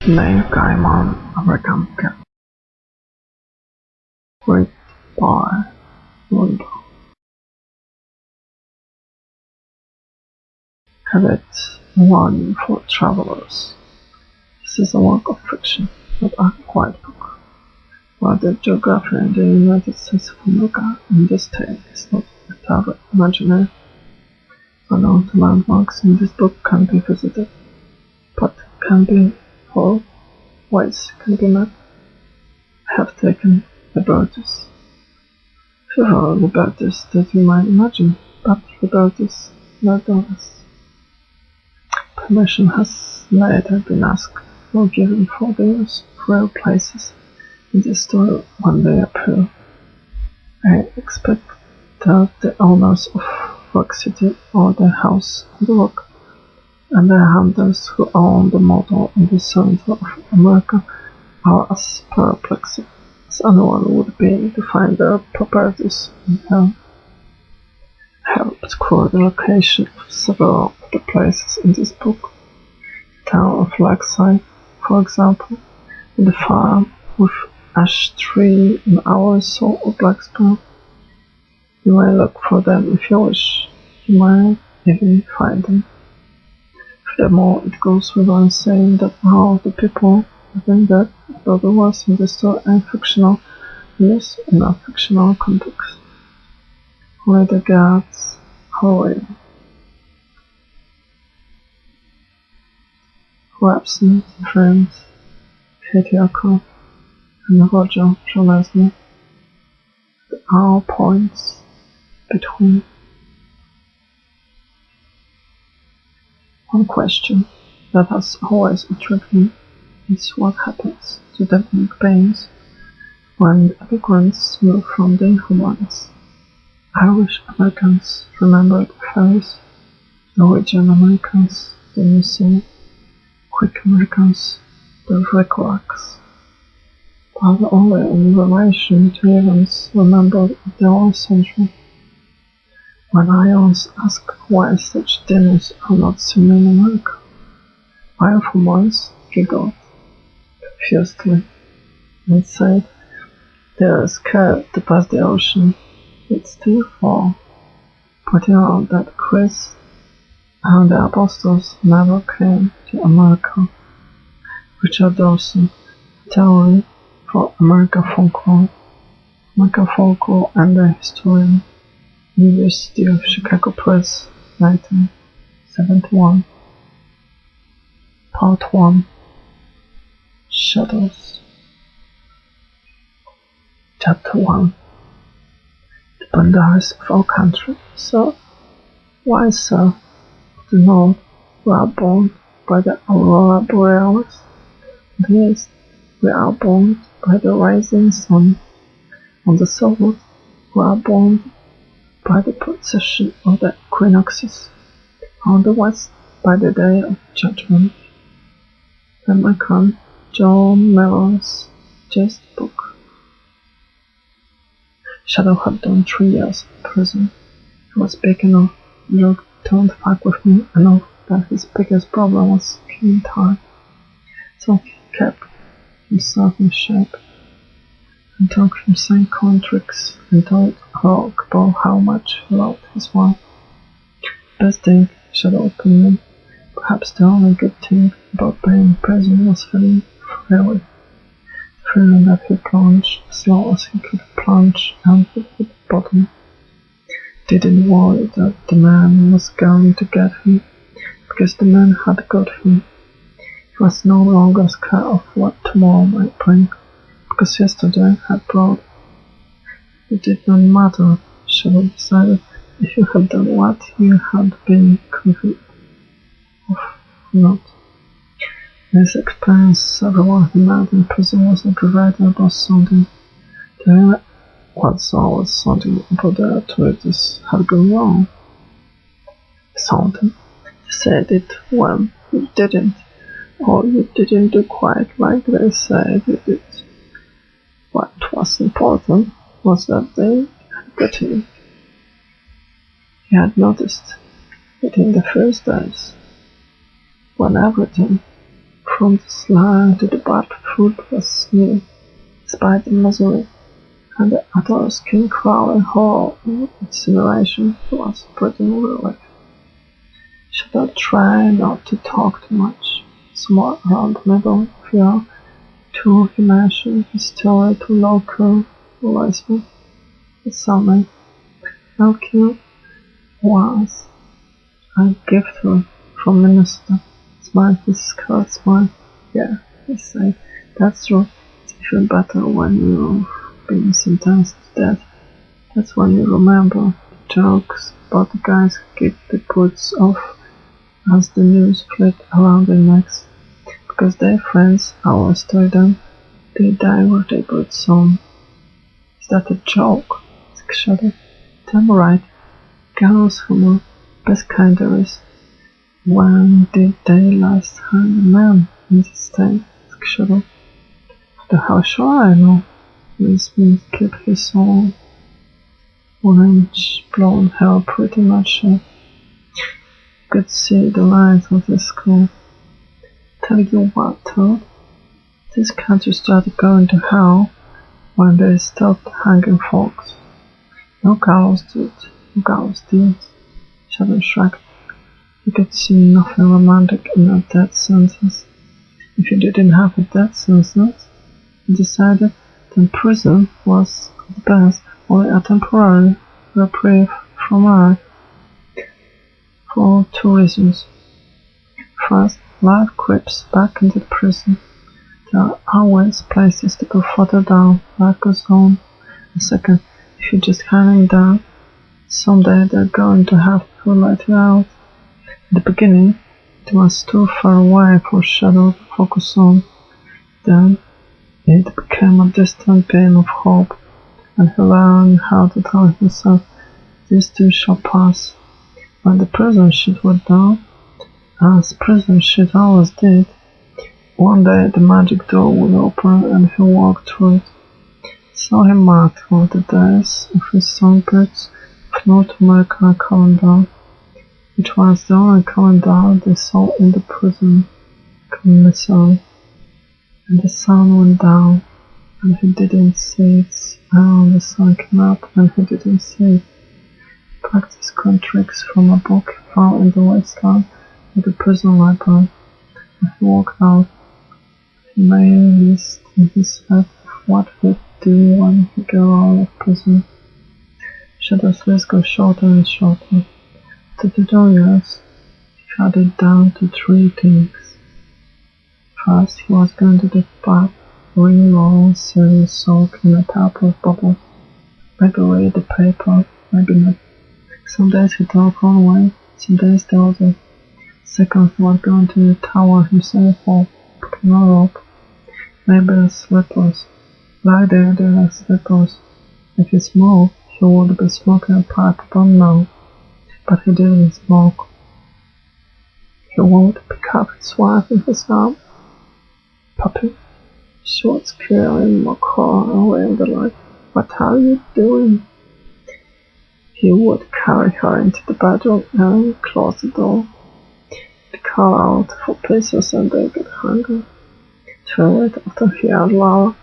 Neil Gaiman, American Cat. Read by Moonbound. Habit 1 for Travelers. This is a work of fiction, not a quiet book. While the geography in the United States of America in this tale is not entirely imaginary, unknown landmarks in this book can be visited, but can be for ways can be met. I have taken liberties. Several liberties that you might imagine, but liberties nevertheless. Permission has later been asked or given for the use of real places in the story when they appear. I expect that the owners of Rock City or the House on the Rock and the hunters who own the model in the center of America are as perplexed as anyone would be to find their properties in hell. I have obscured the location of several of the places in this book. The town of Lakeside, for example, and the farm with ash tree and our soul of Blacksburg. You may look for them if you wish. You might even find them. Furthermore, it goes without saying that all the people within that and otherwise in the story are fictional use in a fictional context. Only the gods, Hawaii, Rabson, friends, Katie Akon, and Roger Leslie, there are points between. One question that has always intrigued me is what happens to the dead beings when the immigrants move from the inhumans. Irish Americans remember the ferries, Norwegian Americans the museum, Greek Americans the recollects, while the only in relation to events remembered in the old century. When I once asked why such dinners are not seen in America, I for once giggled confusedly and said they are scared to pass the ocean. It's still fall, pointing out that Chris and the apostles never came to America. Richard Dawson, Theory for American Folklore and the Historian, University of Chicago Press, 1971. Part 1. Shadows. Chapter 1. The boundaries of our country, sir. Why, sir? The north, we are born by the aurora borealis. The east, we are born by the rising sun. On the south, we are born by the procession of the equinoxes. On the west, by the day of judgment. Then I come John Mellon's just book. Shadow had done 3 years in prison. He was big enough, looked 25 with me enough that his biggest problem was killing time. So he kept himself in shape and talked from saying coin tricks and told Hawk about how much he loved his wife. Best thing, Shadow opinion, perhaps the only good thing about being in prison was feeling freely. The feeling that he plunged as low as he could plunge and hit the bottom. Didn't worry that the man was going to get him, because the man had got him. He was no longer scared of what tomorrow might bring, because yesterday had brought. It did not matter, Shadow decided, if you had done what you had been convicted of or not. In his experience, everyone he met in prison was aggravated about something. There was always something about the authorities had gone wrong. Something. You said it when you didn't, or you didn't do quite like they said you did. What was important was that they had got him. He had noticed it in the first days, when everything From the slime to the bad food was new, despite the misery, and the utter skin-crawling horror of incineration was pretty relief. Should I try not to talk too much? Somewhere around the middle of year, he mentioned his story to local policemen. The summer, Elkin was a gift from Minister. Smiled his scarlet smile. Yeah, he said, that's true. It's even better when you've been sentenced to death. That's when you remember the jokes about the guys who kicked the boots off as the news flipped around their necks. Because their friends always told them they die with their boots on. Is that a joke? Asked Shadow. Damn right. Gallows humor, best kind there is. When did they last hang a man in this state? Asked Shadow. The hell should I know? Will Smith kept his own orange blonde hair pretty much could see the lines of the skull. Tell you what, Toad, this country started going to hell when they stopped hanging folks. No gallows did, no gallows did. Shadow shrugged. He could see nothing romantic in a death sentence. If you didn't have a death sentence, he decided then prison was at best only a temporary reprieve from life. For two reasons. First, life creeps back into the prison. There are always places to go further down, life goes on. And second, if you're just hanging down, someday they're going to have to let you out. At the beginning, it was too far away for Shadow to focus on. Then, it became a distant beam of hope, and he learned how to tell himself, this too shall pass. When the prison shit went down, as prison shit always did, one day the magic door would open and he walked through it. So he marked all the days of his songbirds of North American calendar, which was the only calendar they saw in the prison commissary. And the sun went down, and he didn't see it, and the sun came up, and he didn't see it. Practiced coin tricks from a book he found in the wasteland of the prison library. When he walked out, he made a list in his head of what he'd do when he got out of prison. Shadow's list got shorter and shorter. After 2 years, he had it down to 3 things. First, he was going to the pub, real long, serious soak in a tub of bubbles. Maybe read the paper, maybe not. Some days he talked one way, some days the other. Second, he was going to the tower himself or picking a rope. Maybe the slippers. Lie there are slippers. If he smoked, he would be smoking a pipe but no. But he didn't smoke. He would pick up his wife in his arm. Puppy, she was carrying my car away in the light. What are you doing? He would carry her into the bedroom and close the door. He'd call out for pieces and they get hungry. 2 weeks after he had Laura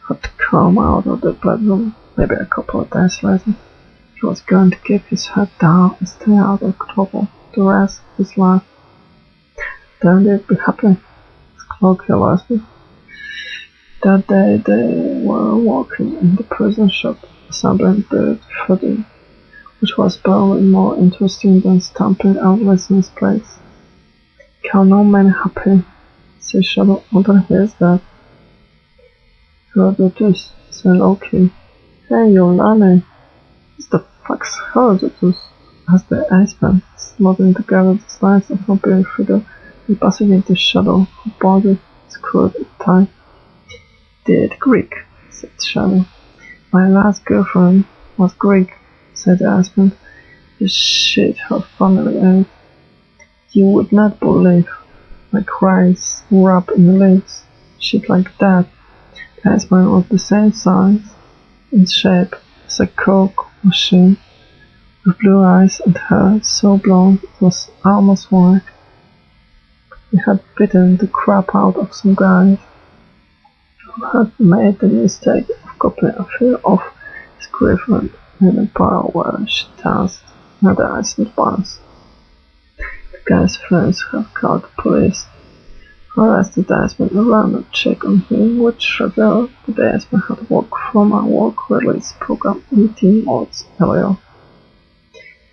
had to come out of the bedroom, maybe a couple of days later, he was going to keep his head down and stay out of trouble the rest of his life. Then they'd be happy. Okay, Leslie. That day they were walking in the prison shop, assembling bird footing, which was barely more interesting than stamping out license plates. Can no man happy, said Shadow under his that. Herodotus, said Loki. Hey, you Lani. What the fuck's Herodotus? Asked the Iceman, slogging together the slides of a bare figure and passing into Shadow, her body screwed tight. Did Greek, said Shadow. My last girlfriend was Greek, said the husband. The shit her family ate. You would not believe. Like rice wrapped in leaves. Shit like that. The husband was the same size and shape as a Coke machine, with blue eyes and hair so blonde it was almost white. He had beaten the crap out of some guys who had made the mistake of copying a few of his griffin in a bar where she danced at the Iceland bars. The guy's friends had called the police, arrested Desmond and ran a check on him, which revealed that Desmond had worked from a work release program 18 months earlier.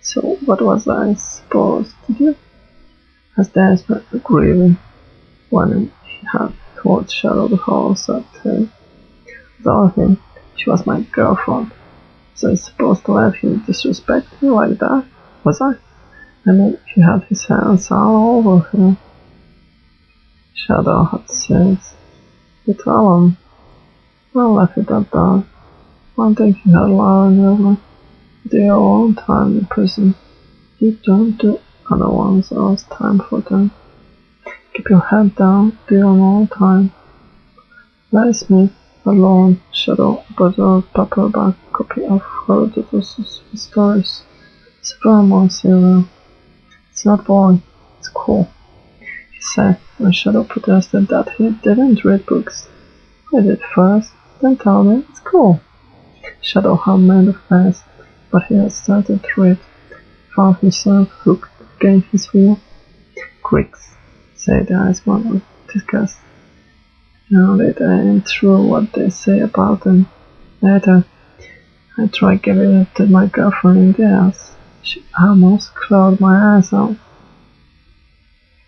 So what was I supposed to do? As Desmond grieving when he had told Shadow the whole sad tale. Told him she was my girlfriend. So I supposed to let him disrespect me like that? Was I? I mean, he had his hands all over her. Shadow had said, "You tell him." I left it at that. One thing he had learned early: do your own time in prison. You don't do other ones else time for them. Keep your head down, do your own time. Larry Smith alone Shadow bought a paperback copy of Herodotus' stories. It's very more serial. It's not boring, it's cool, he said when Shadow protested that he didn't read books. Read it first, then tell me it's cool. Shadow had made a face, but he had started to read, found himself hooked against his wheel. Creaks, said the Iceman with disgust. Now that ain't true what they say about them. Later, I tried giving it to my girlfriend in the ass. She almost clawed my eyes out.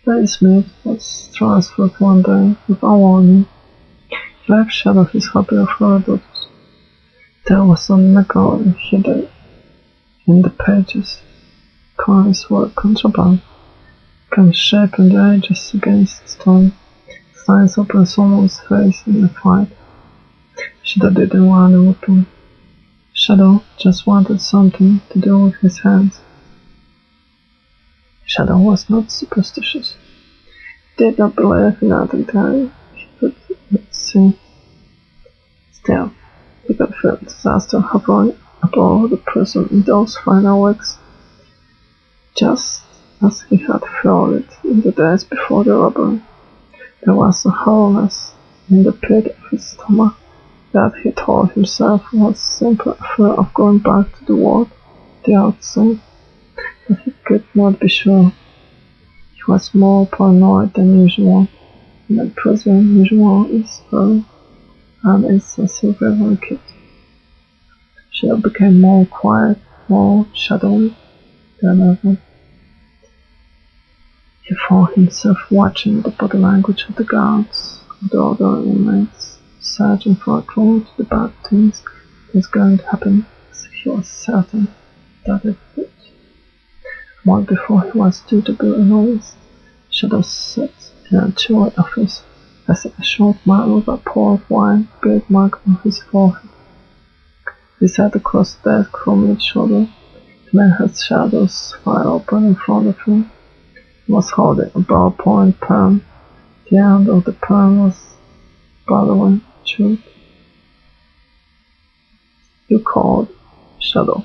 Larry Smith was transferred one day without warning. He left Shadow his copy of Herodotus. There was some nickel hidden in the pages. Coins were contraband, can shape in the ages against stone. Signs open someone's face in a fight. Shadow didn't want a weapon. Shadow just wanted something to do with his hands. Shadow was not superstitious. He did not believe in anything he could see. Still, he could feel disaster hovering above the prison in those final weeks, just as he had felt it in the days before the robbery. There was a hollowness in the pit of his stomach that he told himself was simply a fear of going back to the world, the outside, but he could not be sure. He was more paranoid than usual, and at prison usual is early, and is a survival kit. Shadow became more quiet, more shadowy than ever. He found himself watching the body language of the guards, of the other inmates, searching for a clue to the bad things that was going to happen, as he was certain that it would. A month before he was due to be released, Shadow sat in a chilly office, as a short man with a pour of wine birthmarked on his forehead. He sat across the desk from each other. The man had Shadow's file open in front of him. He was holding a ballpoint pen. The end of the pen was bothering chewed. "You called Shadow?"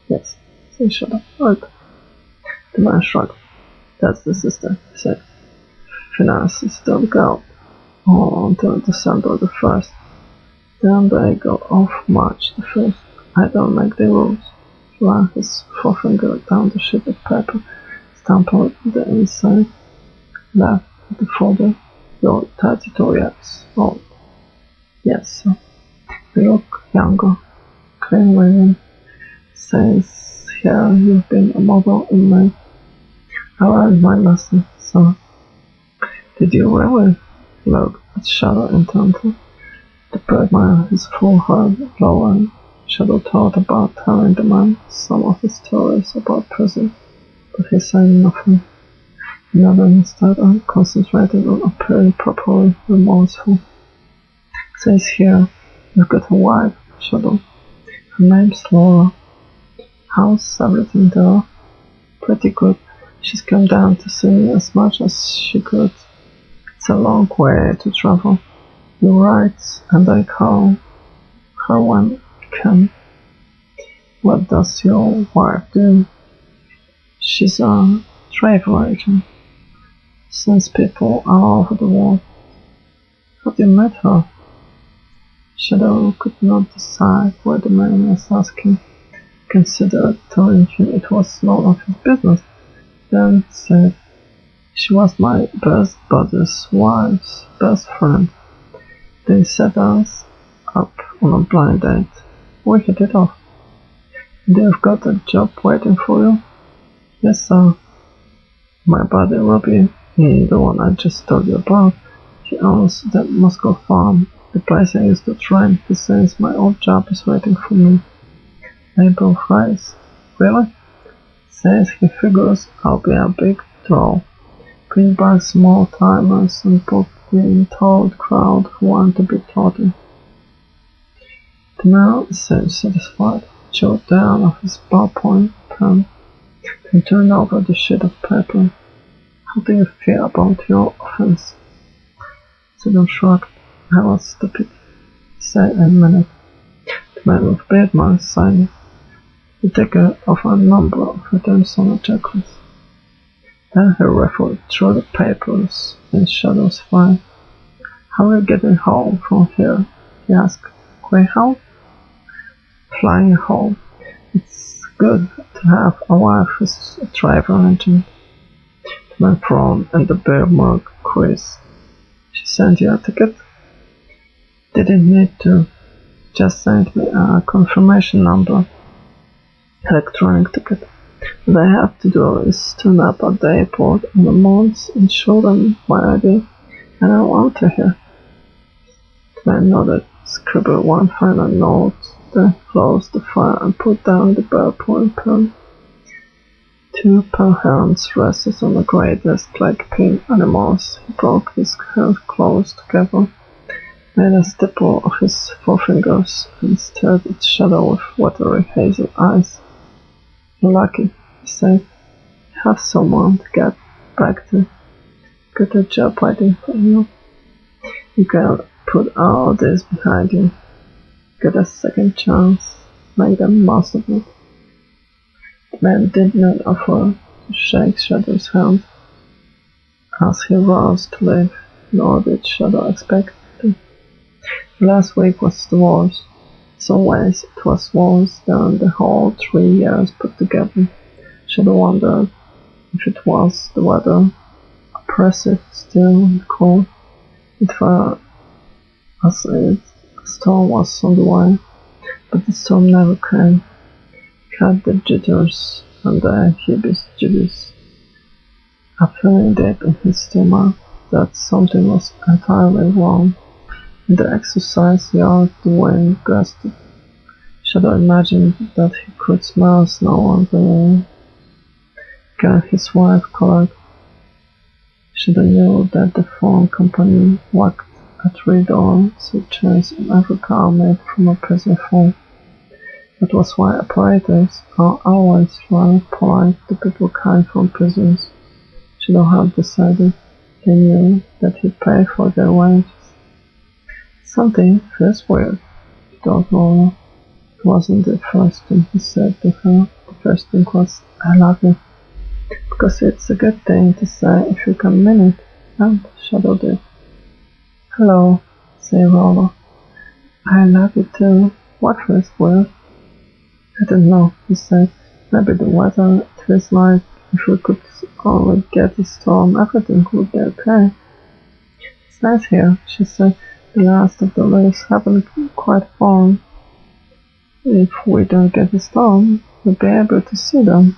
"Yes," said Shadow. "Right." The man shrugged. "That's the system," he said. "Finances don't go on until December the 1st. Then they go off March the 1st. I don't make the rules." He ran his forefinger down the sheet of paper, stamped the inside, left the folder. "You're 32 years old." "Yes, sir." "You look younger." "Clean living. Says here you've been a model inmate." "I learned my lesson, sir." "Did you really?" He looked at Shadow intently. The birdman, his full head lowering. Shadow thought about telling the man some of his stories about prison, but he said nothing. He nodded instead and concentrated on appearing properly remorseful. "Says here, you've got a wife, Shadow. Her name's Laura. How's everything there?" "Pretty good. She's come down to see me as much as she could. It's a long way to travel. You write, and I call her when I can." "What does your wife do?" "She's a travel agent." Since people all over the world. Have you met her? Shadow could not decide why the man was asking. Considered telling him it was none of his business. Then said, she was my best buddy's wife's best friend. They set us up on a blind date. We hit it off. They've got a job waiting for you? Yes, sir. My buddy Robbie, the one I just told you about, he owns that Moscow farm, the place I used to train. He says my old job is waiting for me. They both rise. Really? Says he figures I'll be a big draw. Bring back small timers and put the entire crowd who want to be taught. The man seemed satisfied, chewed down off his ballpoint pen, and turned over the sheet of paper. How do you feel about your offense? Sidon shrugged. I was stupid. Say a minute. The man with beard marks signed the ticker of a number of items on a checklist. Then he riffled through the papers in Shadow's file. How are you getting home from here? He asked. Greyhound? Flying home. It's good to have a wife who's a travel agent. The man frowned and the bear mug quiz. She sent you a ticket? Didn't need to. Just sent me a confirmation number. Electronic ticket. What I have to do is turn up at the airport in a month and show them my ID, and I want to hear. The man nodded, scribbled one final note, then closed the file and put down the ballpoint pen. Two pen hands rested on the grey desk like pin animals. He broke his hands close together, made a stipple of his forefingers, and stared at Shadow with watery hazel eyes. You're lucky, he said. You have someone to get back to. Got a job waiting for you. You can put all this behind you. Get a second chance. Make the most of it. The man did not offer to shake Shadow's hand as he rose to leave, nor did Shadow expect to. The last week was the worst. In some ways it was worse than the whole 3 years put together. Shadow wondered if it was the weather, oppressive, still and cold. It felt as if a storm was on the way, but the storm never came. He had the jitters and the heebie-jeebies, a feeling deep in his stomach that something was entirely wrong. In the exercise yard, the wind gusted. Shadow imagined that he could smell snow on the wall. Can his wife collect? Shadow knew that the phone company worked at 3 doors, switches in every car made from a prison phone. That was why operators are always very polite to people coming from prisons. Shadow had decided he knew that he'd pay for their wages. Something feels weird, he thought Laura. It wasn't the first thing he said to her. The first thing was, I love you. Because it's a good thing to say if you can mean it, and Shadow did. Hello, said Laura. I love you too. What feels weird? I don't know, he said. Maybe the weather. It feels like if we could only get a storm, everything would be okay. It's nice here, she said. The last of the leaves haven't quite fallen. If we don't get a storm, we'll be able to see them.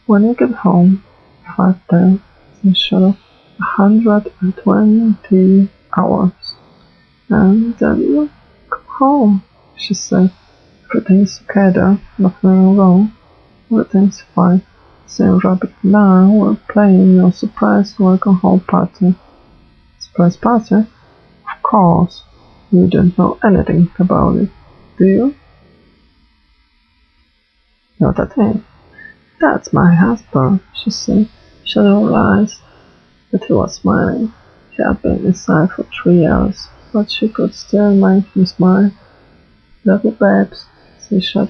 When you get home, 5 days, said Shadow, 120 hours. And then you come home, she said. Everything's okay there, nothing wrong. Everything's fine. Sam Rabbit and I were playing your surprise welcome home party. Surprise party? Of course. You don't know anything about it, do you? Not a thing. That's my husband, she said. Shadow realized that he was smiling. He had been inside for 3 years, but she could still make him smile. Love you, babes, said Shadow.